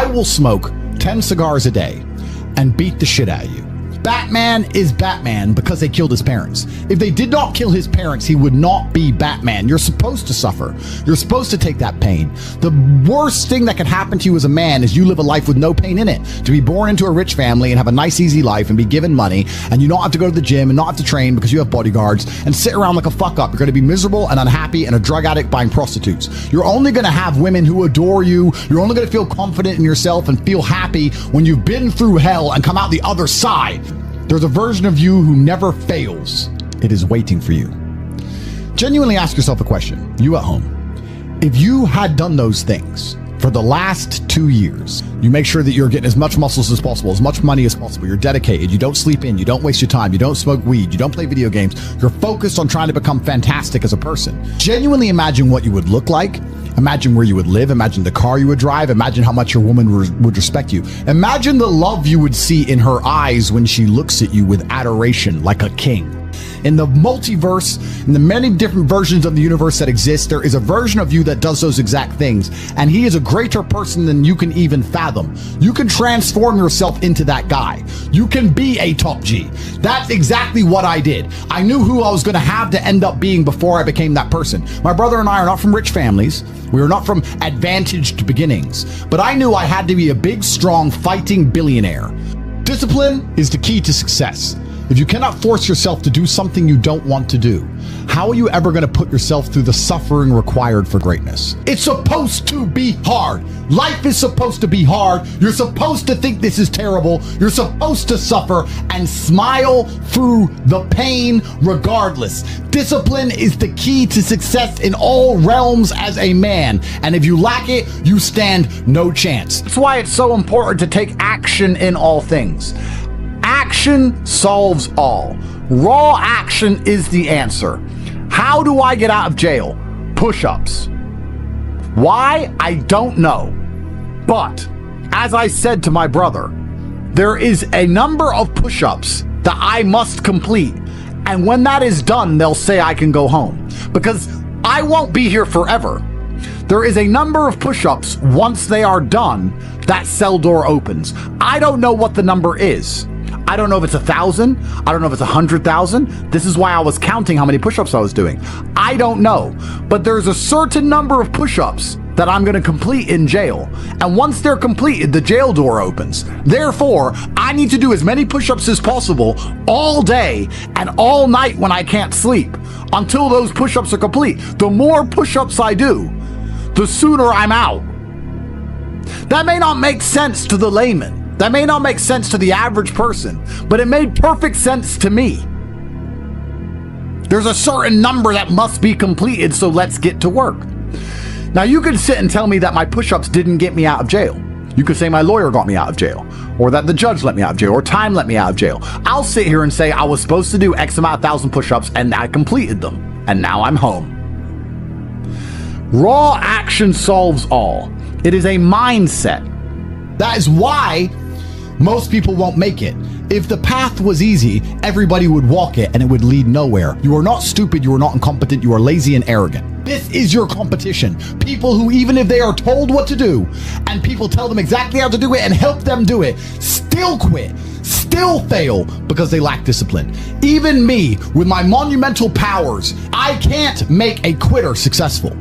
I will smoke 10 cigars a day and beat the shit out of you. Batman is Batman because they killed his parents. If they did not kill his parents, he would not be Batman. You're supposed to suffer. You're supposed to take that pain. The worst thing that can happen to you as a man is you live a life with no pain in it. To be born into a rich family and have a nice, easy life and be given money, and you don't have to go to the gym and not have to train because you have bodyguards and sit around like a fuck up. You're going to be miserable and unhappy and a drug addict buying prostitutes. You're only going to have women who adore you. You're only going to feel confident in yourself and feel happy when you've been through hell and come out the other side. There's a version of you who never fails. It is waiting for you. Genuinely ask yourself a question, you at home. If you had done those things for the last 2 years, you make sure that you're getting as much muscles as possible, as much money as possible, you're dedicated, you don't sleep in, you don't waste your time, you don't smoke weed, you don't play video games, you're focused on trying to become fantastic as a person. Genuinely imagine what you would look like. Imagine where you would live. Imagine the car you would drive. Imagine how much your woman would respect you. Imagine the love you would see in her eyes when she looks at you with adoration like a king. In the multiverse, in the many different versions of the universe that exist, there is a version of you that does those exact things. And he is a greater person than you can even fathom. You can transform yourself into that guy. You can be a top G. That's exactly what I did. I knew who I was going to have to end up being before I became that person. My brother and I are not from rich families. We were not from advantaged beginnings. But I knew I had to be a big, strong, fighting billionaire. Discipline is the key to success. If you cannot force yourself to do something you don't want to do, how are you ever going to put yourself through the suffering required for greatness? It's supposed to be hard. Life is supposed to be hard. You're supposed to think this is terrible. You're supposed to suffer and smile through the pain regardless. Discipline is the key to success in all realms as a man. And if you lack it, you stand no chance. That's why it's so important to take action in all things. Action solves all. Raw action is the answer. How do I get out of jail? Push-ups. Why? I don't know. But, as I said to my brother, there is a number of push-ups that I must complete. And when that is done, they'll say I can go home. Because I won't be here forever. There is a number of push-ups, once they are done, that cell door opens. I don't know what the number is. I don't know if it's 1,000. I don't know if it's 100,000. This is why I was counting how many push-ups I was doing. I don't know. But there's a certain number of push-ups that I'm going to complete in jail. And once they're completed, the jail door opens. Therefore, I need to do as many push-ups as possible all day and all night when I can't sleep until those push-ups are complete. The more push-ups I do, the sooner I'm out. That may not make sense to the layman. That may not make sense to the average person, but it made perfect sense to me. There's a certain number that must be completed, so let's get to work. Now, you could sit and tell me that my push-ups didn't get me out of jail. You could say my lawyer got me out of jail, or that the judge let me out of jail, or time let me out of jail. I'll sit here and say I was supposed to do X amount of 1,000 push-ups, and I completed them, and now I'm home. Raw action solves all. It is a mindset. That is why most people won't make it. If the path was easy, everybody would walk it and it would lead nowhere. You are not stupid, you are not incompetent, you are lazy and arrogant. This is your competition. People who, even if they are told what to do and people tell them exactly how to do it and help them do it, still quit, still fail because they lack discipline. Even me, with my monumental powers, I can't make a quitter successful.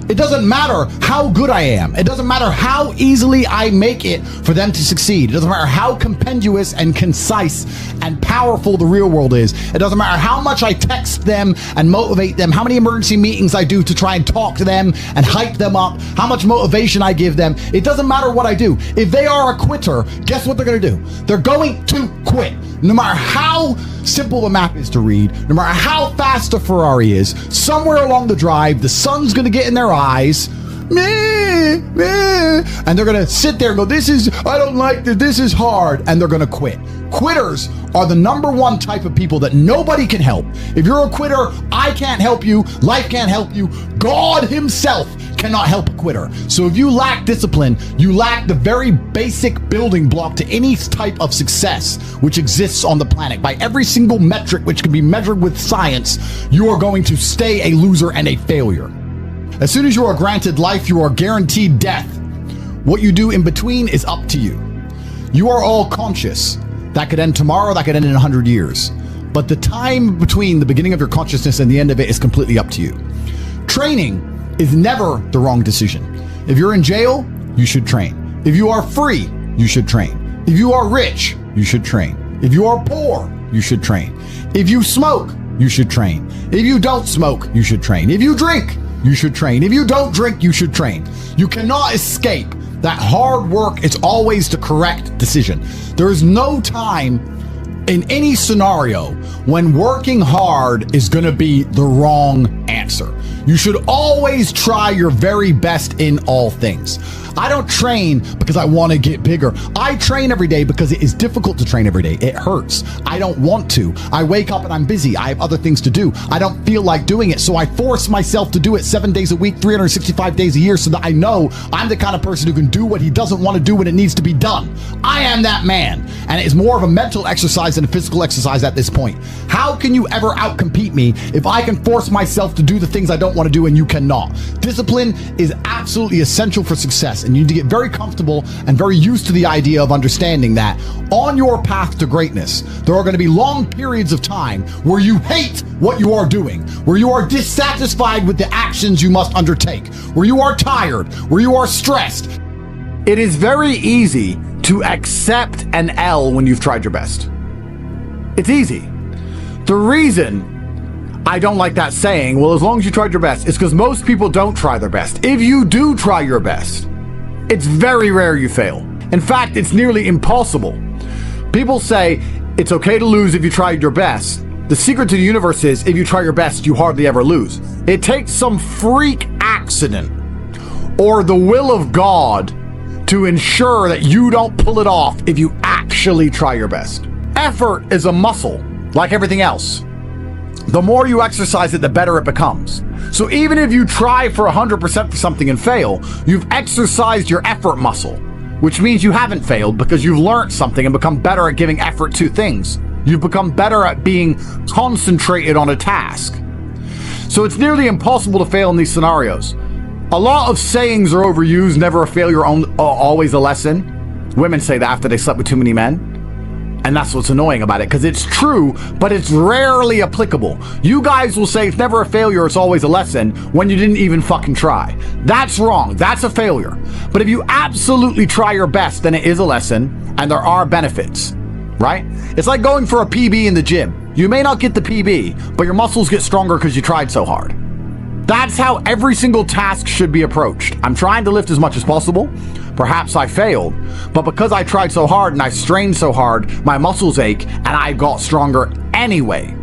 It doesn't matter how good I am. It doesn't matter how easily I make it for them to succeed. It doesn't matter how compendious and concise and powerful the real world is. It doesn't matter how much I text them and motivate them, how many emergency meetings I do to try and talk to them and hype them up, how much motivation I give them. It doesn't matter what I do. If they are a quitter, guess what they're going to do? They're going to quit. No matter how simple the map is to read, no matter how fast a Ferrari is, somewhere along the drive, the sun's going to get in their eyes, meh, meh, and they're going to sit there and go, I don't like this, this is hard, and they're going to quit. Quitters are the number one type of people that nobody can help. If you're a quitter, I can't help you, life can't help you, God himself cannot help a quitter. So if you lack discipline, you lack the very basic building block to any type of success which exists on the planet. By every single metric which can be measured with science, you are going to stay a loser and a failure. As soon as you are granted life, you are guaranteed death. What you do in between is up to you. You are all conscious. That could end tomorrow, that could end in 100 years. But the time between the beginning of your consciousness and the end of it is completely up to you. Training is never the wrong decision. If you're in jail, you should train. If you are free, you should train. If you are rich, you should train. If you are poor, you should train. If you smoke, you should train. If you don't smoke, you should train. If you drink, you should train. If you don't drink, you should train. You cannot escape that hard work is always the correct decision. There is no time in any scenario when working hard is going to be the wrong answer. You should always try your very best in all things. I don't train because I want to get bigger. I train every day because it is difficult to train every day. It hurts. I don't want to. I wake up and I'm busy. I have other things to do. I don't feel like doing it. So I force myself to do it 7 days a week, 365 days a year, so that I know I'm the kind of person who can do what he doesn't want to do when it needs to be done. I am that man. And it is more of a mental exercise than a physical exercise at this point. How can you ever outcompete me if I can force myself to do the things I don't want to do and you cannot? Discipline is absolutely essential for success. And you need to get very comfortable and very used to the idea of understanding that on your path to greatness, there are going to be long periods of time where you hate what you are doing, where you are dissatisfied with the actions you must undertake, where you are tired, where you are stressed. It is very easy to accept an L when you've tried your best. It's easy. The reason I don't like that saying, well, as long as you tried your best, is because most people don't try their best. If you do try your best, it's very rare you fail. In fact, it's nearly impossible. People say it's okay to lose if you tried your best. The secret to the universe is if you try your best, you hardly ever lose. It takes some freak accident or the will of God to ensure that you don't pull it off if you actually try your best. Effort is a muscle, like everything else. The more you exercise it, the better it becomes. So even if you try for 100% for something and fail, you've exercised your effort muscle, which means you haven't failed because you've learned something and become better at giving effort to things. You've become better at being concentrated on a task. So it's nearly impossible to fail in these scenarios. A lot of sayings are overused: never a failure, always a lesson. Women say that after they slept with too many men. And that's what's annoying about it, because it's true, but it's rarely applicable. You guys will say it's never a failure, it's always a lesson, when you didn't even fucking try. That's wrong. That's a failure. But if you absolutely try your best, then it is a lesson, and there are benefits, right? It's like going for a PB in the gym. You may not get the PB, but your muscles get stronger because you tried so hard. That's how every single task should be approached. I'm trying to lift as much as possible. Perhaps I failed, but because I tried so hard and I strained so hard, my muscles ache and I got stronger anyway.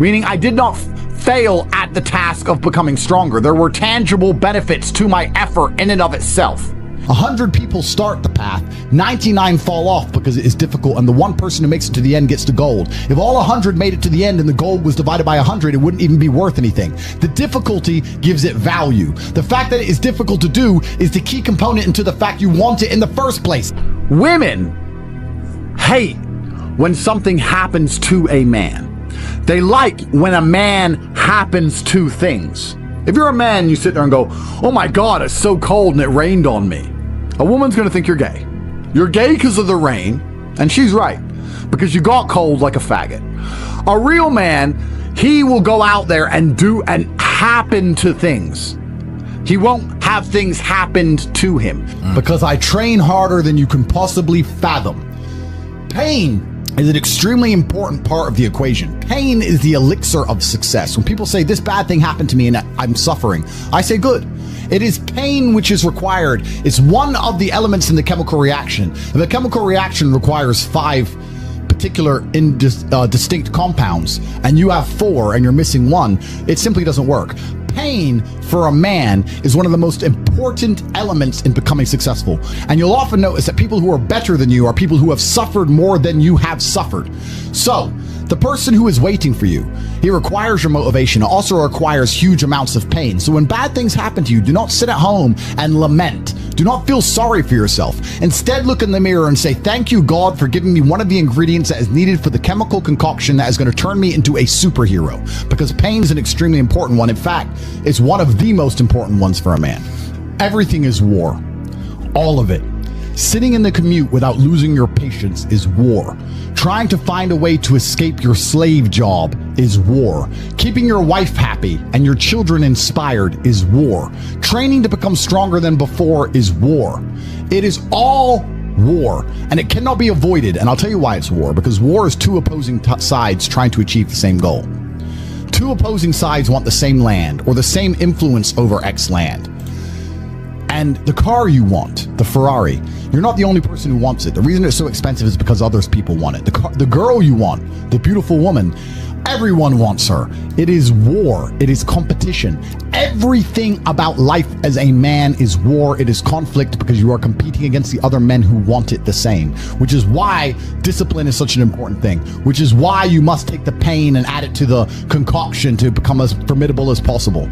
Meaning I did not fail at the task of becoming stronger. There were tangible benefits to my effort in and of itself. 100 people start the path, 99 fall off because it is difficult, and the one person who makes it to the end gets the gold. If all 100 made it to the end and the gold was divided by 100, it wouldn't even be worth anything. The difficulty gives it value. The fact that it is difficult to do is the key component into the fact you want it in the first place. Women hate when something happens to a man. They like when a man happens to things. If you're a man, you sit there and go, oh my God, it's so cold and it rained on me. A woman's going to think you're gay. You're gay because of the rain, and she's right, because you got cold like a faggot. A real man, he will go out there and do and happen to things. He won't have things happened to him. Because I train harder than you can possibly fathom. Pain is an extremely important part of the equation. Pain is the elixir of success. When people say this bad thing happened to me and I'm suffering, I say good. It is pain which is required. It's one of the elements in the chemical reaction. If a chemical reaction requires 5 particular distinct compounds and you have 4 and you're missing 1, it simply doesn't work. Pain for a man is one of the most important elements in becoming successful. And you'll often notice that people who are better than you are people who have suffered more than you have suffered. So, the person who is waiting for you, he requires your motivation. It also requires huge amounts of pain. So when bad things happen to you, do not sit at home and lament. Do not feel sorry for yourself. Instead, look in the mirror and say, thank you, God, for giving me one of the ingredients that is needed for the chemical concoction that is going to turn me into a superhero. Because pain is an extremely important one. In fact, it's one of the most important ones for a man. Everything is war. All of it. Sitting in the commute without losing your patience is war. Trying to find a way to escape your slave job is war. Keeping your wife happy and your children inspired is war. Training to become stronger than before is war. It is all war, and it cannot be avoided. And I'll tell you why it's war, because war is two opposing sides trying to achieve the same goal. Two opposing sides want the same land or the same influence over X land. And the car you want, the Ferrari, you're not the only person who wants it. The reason it's so expensive is because others people want it. The girl you want, the beautiful woman, everyone wants her. It is war. It is competition. Everything about life as a man is war. It is conflict because you are competing against the other men who want it the same, which is why discipline is such an important thing, which is why you must take the pain and add it to the concoction to become as formidable as possible.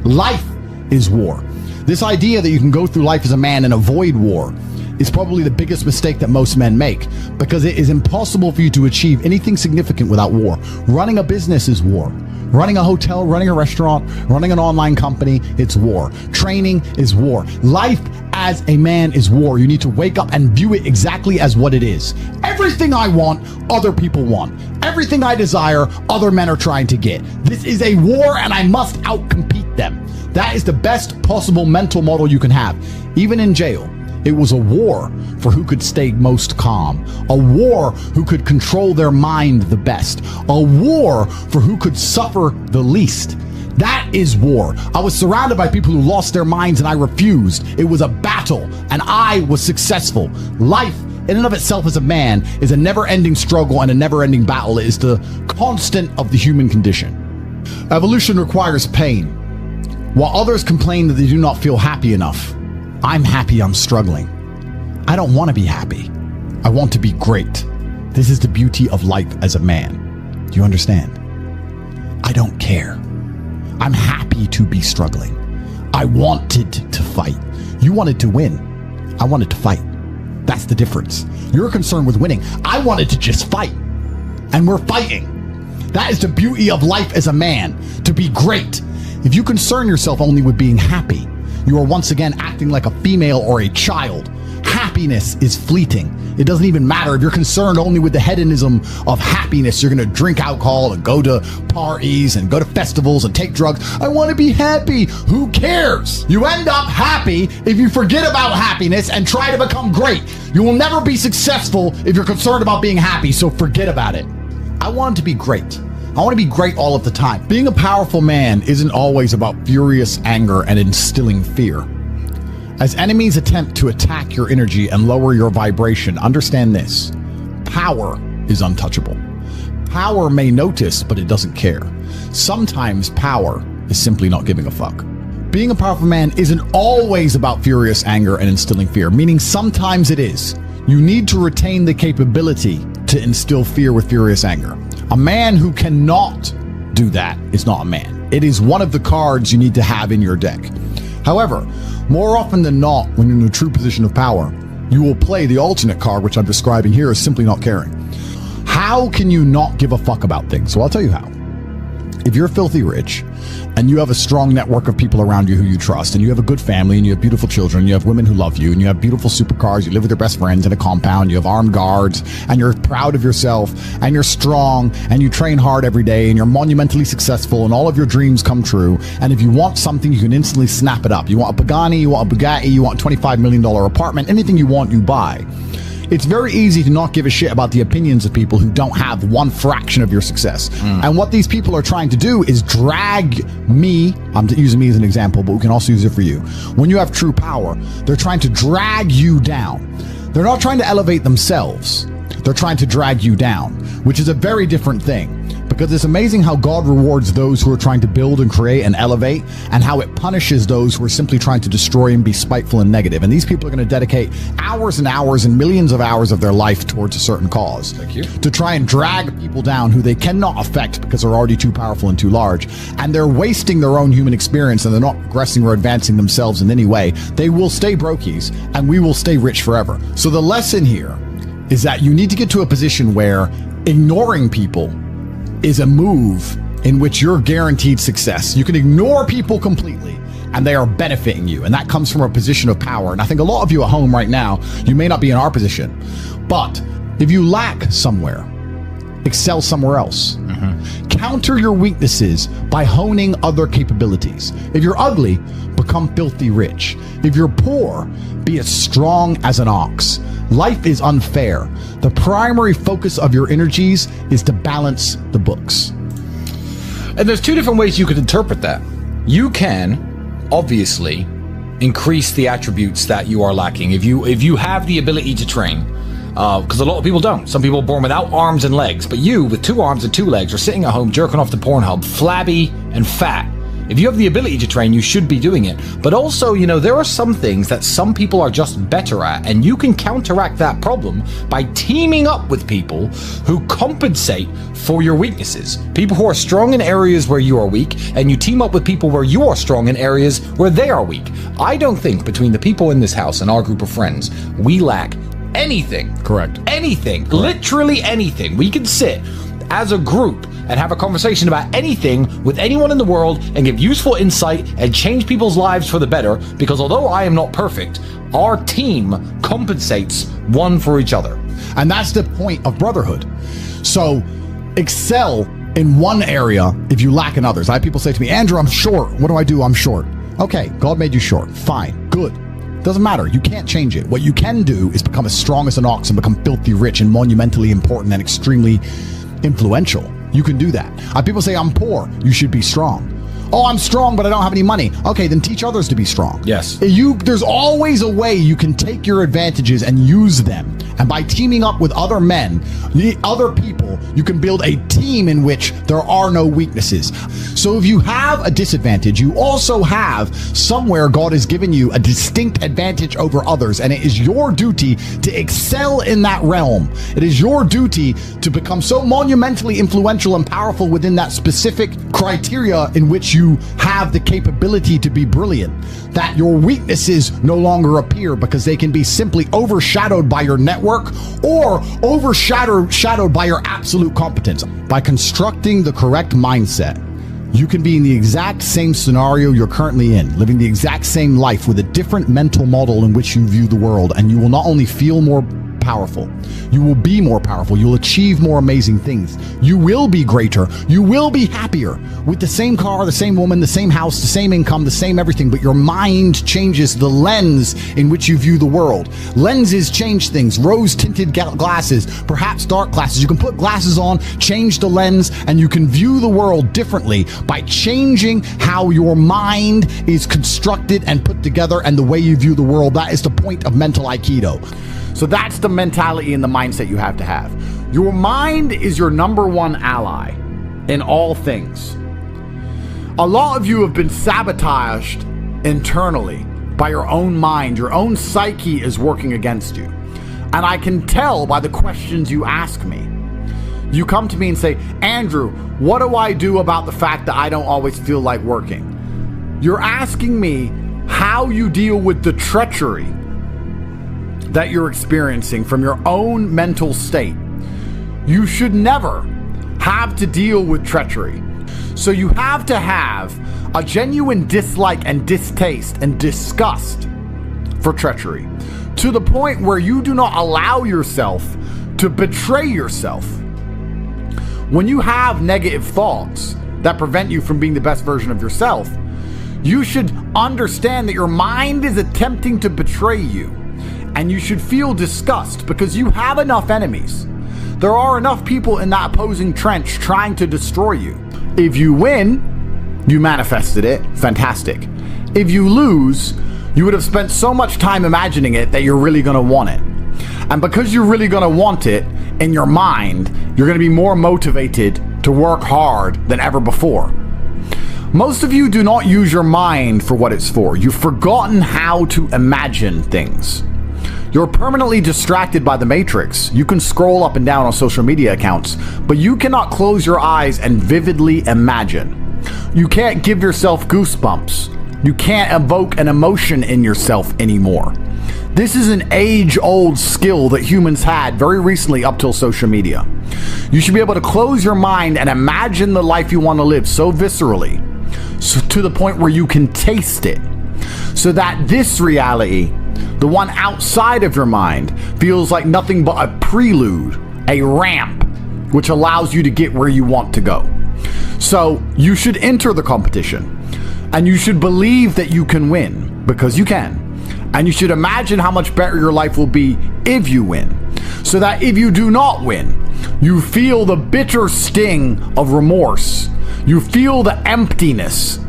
Life is war. This idea that you can go through life as a man and avoid war is probably the biggest mistake that most men make, because it is impossible for you to achieve anything significant without war. Running a business is war. Running a hotel, running a restaurant, running an online company, it's war. Training is war. Life as a man is war. You need to wake up and view it exactly as what it is. Everything I want, other people want. Everything I desire, other men are trying to get. This is a war, and I must outcompete them. That is the best possible mental model you can have. Even in jail, it was a war for who could stay most calm, a war who could control their mind the best, a war for who could suffer the least. That is war. I was surrounded by people who lost their minds and I refused. It was a battle and I was successful. Life in and of itself as a man is a never-ending struggle and a never-ending battle. It is the constant of the human condition. Evolution requires pain. While others complain that they do not feel happy enough, I'm happy I'm struggling. I don't want to be happy. I want to be great. This is the beauty of life as a man. Do you understand? I don't care. I'm happy to be struggling. I wanted to fight. You wanted to win. I wanted to fight. That's the difference. You're concerned with winning. I wanted to just fight. And we're fighting. That is the beauty of life as a man, to be great. If you concern yourself only with being happy, you are once again acting like a female or a child. Happiness is fleeting. It doesn't even matter if you're concerned only with the hedonism of happiness. You're going to drink alcohol and go to parties and go to festivals and take drugs. I want to be happy. Who cares? You end up happy if you forget about happiness and try to become great. You will never be successful if you're concerned about being happy, so forget about it. I want to be great. I want to be great all of the time. Being a powerful man isn't always about furious anger and instilling fear. As enemies attempt to attack your energy and lower your vibration, understand this: power is untouchable. Power may notice, but it doesn't care. Sometimes power is simply not giving a fuck. Being a powerful man isn't always about furious anger and instilling fear, meaning sometimes it is. You need to retain the capability to instill fear with furious anger. A man who cannot do that is not a man. It is one of the cards you need to have in your deck. However, more often than not, when you're in a true position of power, you will play the alternate card, which I'm describing here as simply not caring. How can you not give a fuck about things? So I'll tell you how. If you're filthy rich and you have a strong network of people around you who you trust, and you have a good family, and you have beautiful children, you have women who love you, and you have beautiful supercars, you live with your best friends in a compound, you have armed guards, and you're proud of yourself, and you're strong, and you train hard every day, and you're monumentally successful, and all of your dreams come true, and if you want something, you can instantly snap it up. You want a Pagani, you want a Bugatti, you want a $25 million apartment, anything you want, you buy. It's very easy to not give a shit about the opinions of people who don't have one fraction of your success. And what these people are trying to do is drag me, I'm using me as an example, but we can also use it for you. When you have true power, they're trying to drag you down. They're not trying to elevate themselves. They're trying to drag you down, which is a very different thing. Because it's amazing how God rewards those who are trying to build and create and elevate, and how it punishes those who are simply trying to destroy and be spiteful and negative. And these people are going to dedicate hours and hours and millions of hours of their life towards a certain cause. Thank you. To try and drag people down who they cannot affect because they're already too powerful and too large. And they're wasting their own human experience, and they're not progressing or advancing themselves in any way. They will stay brokies, and we will stay rich forever. So the lesson here is that you need to get to a position where ignoring people is a move in which you're guaranteed success. You can ignore people completely and they are benefiting you. And that comes from a position of power. And I think a lot of you at home right now, you may not be in our position, but if you lack somewhere, excel somewhere else. Counter your weaknesses by honing other capabilities. If you're ugly, become filthy rich. If you're poor, be as strong as an ox. Life is unfair. The primary focus of your energies is to balance the books. And there's two different ways you could interpret that. You can, obviously, increase the attributes that you are lacking. If you have the ability to train, because a lot of people don't. Some people are born without arms and legs, but you, with 2 arms and 2 legs, are sitting at home jerking off the Pornhub, flabby and fat. If you have the ability to train, you should be doing it. But also, there are some things that some people are just better at, and you can counteract that problem by teaming up with people who compensate for your weaknesses. People who are strong in areas where you are weak, and you team up with people where you are strong in areas where they are weak. I don't think between the people in this house and our group of friends, we lack anything. Correct. Anything. Correct. Literally anything. We can sit as a group and have a conversation about anything with anyone in the world and give useful insight and change people's lives for the better, because although I am not perfect, our team compensates one for each other. And that's the point of brotherhood. So excel in one area if you lack in others. I have people say to me, Andrew, I'm short. What do I do? I'm short. Okay, God made you short. Fine. Good. Doesn't matter. You can't change it. What you can do is become as strong as an ox and become filthy rich and monumentally important and extremely influential. You can do that. People say, I'm poor. You should be strong. Oh, I'm strong, but I don't have any money. Okay, then teach others to be strong. Yes. There's always a way you can take your advantages and use them. And by teaming up with other men, other people, you can build a team in which there are no weaknesses. So if you have a disadvantage, you also have somewhere God has given you a distinct advantage over others. And it is your duty to excel in that realm. It is your duty to become so monumentally influential and powerful within that specific criteria in which you have the capability to be brilliant, that your weaknesses no longer appear because they can be simply overshadowed by your network or overshadowed by your absolute competence. By constructing the correct mindset, you can be in the exact same scenario you're currently in, living the exact same life with a different mental model in which you view the world, and you will not only feel more powerful, you will be more powerful, you'll achieve more amazing things, you will be greater, you will be happier with the same car, the same woman, the same house, the same income, the same everything, but your mind changes the lens in which you view the world. Lenses change things. Rose-tinted glasses, perhaps dark glasses. You can put glasses on, change the lens, and you can view the world differently by changing how your mind is constructed and put together and the way you view the world. That is the point of mental Aikido. So that's the mentality and the mindset you have to have. Your mind is your number one ally in all things. A lot of you have been sabotaged internally by your own mind. Your own psyche is working against you. And I can tell by the questions you ask me. You come to me and say, Andrew, what do I do about the fact that I don't always feel like working? You're asking me how you deal with the treachery that you're experiencing from your own mental state. You should never have to deal with treachery. So you have to have a genuine dislike and distaste and disgust for treachery, to the point where you do not allow yourself to betray yourself. When you have negative thoughts that prevent you from being the best version of yourself, you should understand that your mind is attempting to betray you. And you should feel disgust because you have enough enemies. There are enough people in that opposing trench trying to destroy you. If you win, you manifested it, fantastic. If you lose, you would have spent so much time imagining it that you're really going to want it. And because you're really going to want it in your mind, you're going to be more motivated to work hard than ever before. Most of you do not use your mind for what it's for. You've forgotten how to imagine things. You're permanently distracted by the matrix. You can scroll up and down on social media accounts, but you cannot close your eyes and vividly imagine. You can't give yourself goosebumps. You can't evoke an emotion in yourself anymore. This is an age-old skill that humans had very recently up till social media. You should be able to close your mind and imagine the life you want to live so viscerally so to the point where you can taste it. So that this reality, the one outside of your mind, feels like nothing but a prelude, a ramp, which allows you to get where you want to go. So you should enter the competition, and you should believe that you can win, because you can. And you should imagine how much better your life will be if you win. So that if you do not win, you feel the bitter sting of remorse. You feel the emptiness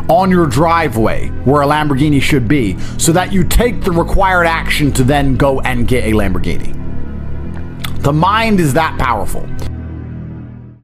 on your driveway where a Lamborghini should be, so that you take the required action to then go and get a Lamborghini. The mind is that powerful.